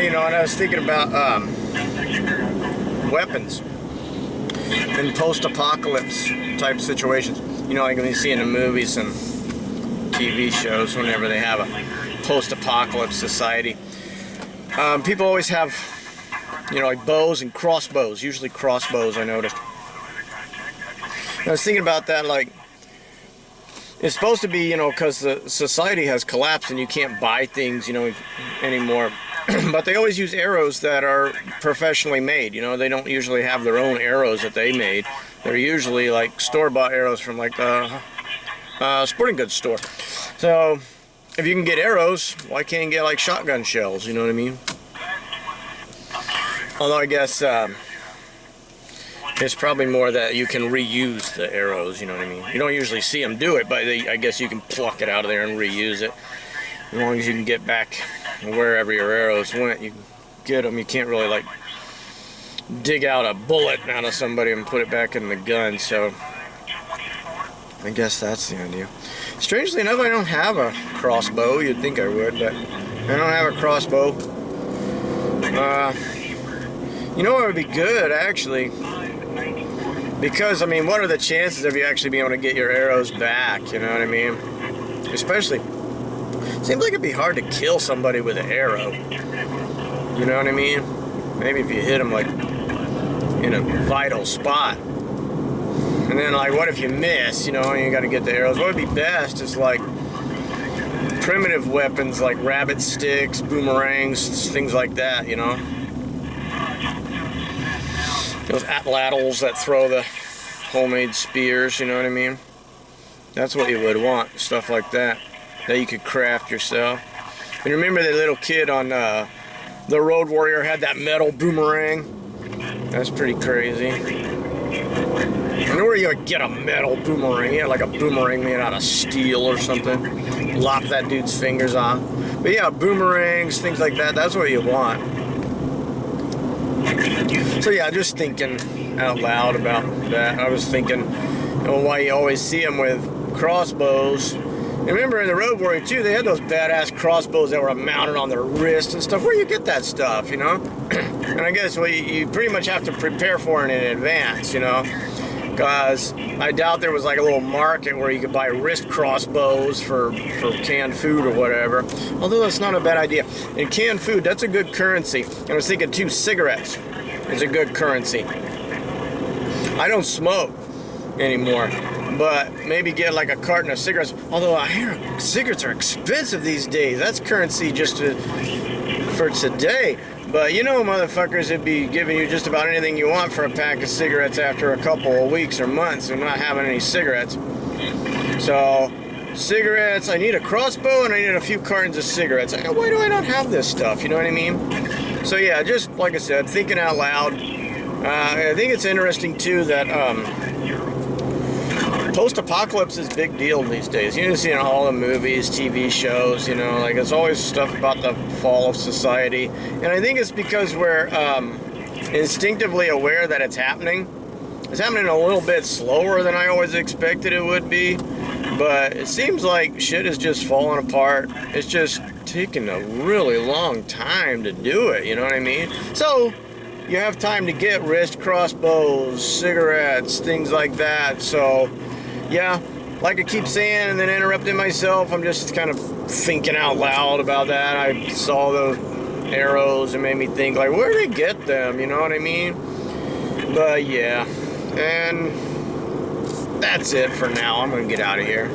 you know, and I was thinking about weapons in post-apocalypse type situations. You know, like when you see in the movies and TV shows, whenever they have a post-apocalypse society, people always have, you know, like bows and crossbows. Usually crossbows, I noticed. I was thinking about that, like, it's supposed to be, you know, because the society has collapsed and you can't buy things, you know, anymore. But they always use arrows that are professionally made. You know, they don't usually have their own arrows that they made. They're usually like store-bought arrows from like a sporting goods store. So if you can get arrows, why can't you get like shotgun shells? You know what I mean? Although I guess it's probably more that you can reuse the arrows. You know what I mean? You don't usually see them do it, but I guess you can pluck it out of there and reuse it. As long as you can get back wherever your arrows went, you can get them. You can't really like dig out a bullet out of somebody and put it back in the gun. So I guess that's the idea. Strangely enough, I don't have a crossbow. You'd think I would, but I don't have a crossbow. You know what would be good, actually? Because, I mean, what are the chances of you actually being able to get your arrows back? You know what I mean? Especially, seems like it'd be hard to kill somebody with an arrow. You know what I mean? Maybe if you hit them, like, in a vital spot. And then, like, what if you miss, you know, and you gotta get the arrows? What would be best is, like, primitive weapons like rabbit sticks, boomerangs, things like that, you know? Those atlatls that throw the homemade spears, you know what I mean? That's what you would want, stuff like that you could craft yourself. And remember that little kid on the Road Warrior had that metal boomerang? That's pretty crazy. I know where you would get a metal boomerang. He had like a boomerang made out of steel or something. Lop that dude's fingers off. But yeah, boomerangs, things like that, that's what you want. So yeah, just thinking out loud about that. I was thinking, you know, why you always see them with crossbows. And remember in the Road Warrior 2, they had those badass crossbows that were mounted on their wrists and stuff. Where do you get that stuff, you know? And I guess well, you pretty much have to prepare for it in advance, you know? Because I doubt there was like a little market where you could buy wrist crossbows for canned food or whatever. Although that's not a bad idea. And canned food, that's a good currency. And I was thinking too, cigarettes is a good currency. I don't smoke anymore, but maybe get like a carton of cigarettes. Although I hear cigarettes are expensive these days. That's currency just for today. But you know, motherfuckers, it'd be giving you just about anything you want for a pack of cigarettes after a couple of weeks or months of not having any cigarettes. So, cigarettes, I need a crossbow and I need a few cartons of cigarettes. Why do I not have this stuff? You know what I mean? So yeah, just like I said, thinking out loud. I think it's interesting too that post-apocalypse is a big deal these days. You see in all the movies, TV shows, you know, like it's always stuff about the fall of society. And I think it's because we're instinctively aware that it's happening. It's happening a little bit slower than I always expected it would be. But it seems like shit is just falling apart. It's just taking a really long time to do it, you know what I mean? So you have time to get wrist crossbows, cigarettes, things like that. So yeah, like I keep saying and then interrupting myself, I'm just kind of thinking out loud about that. I saw those arrows and made me think, like, where did they get them? You know what I mean? But yeah, and that's it for now. I'm gonna get out of here.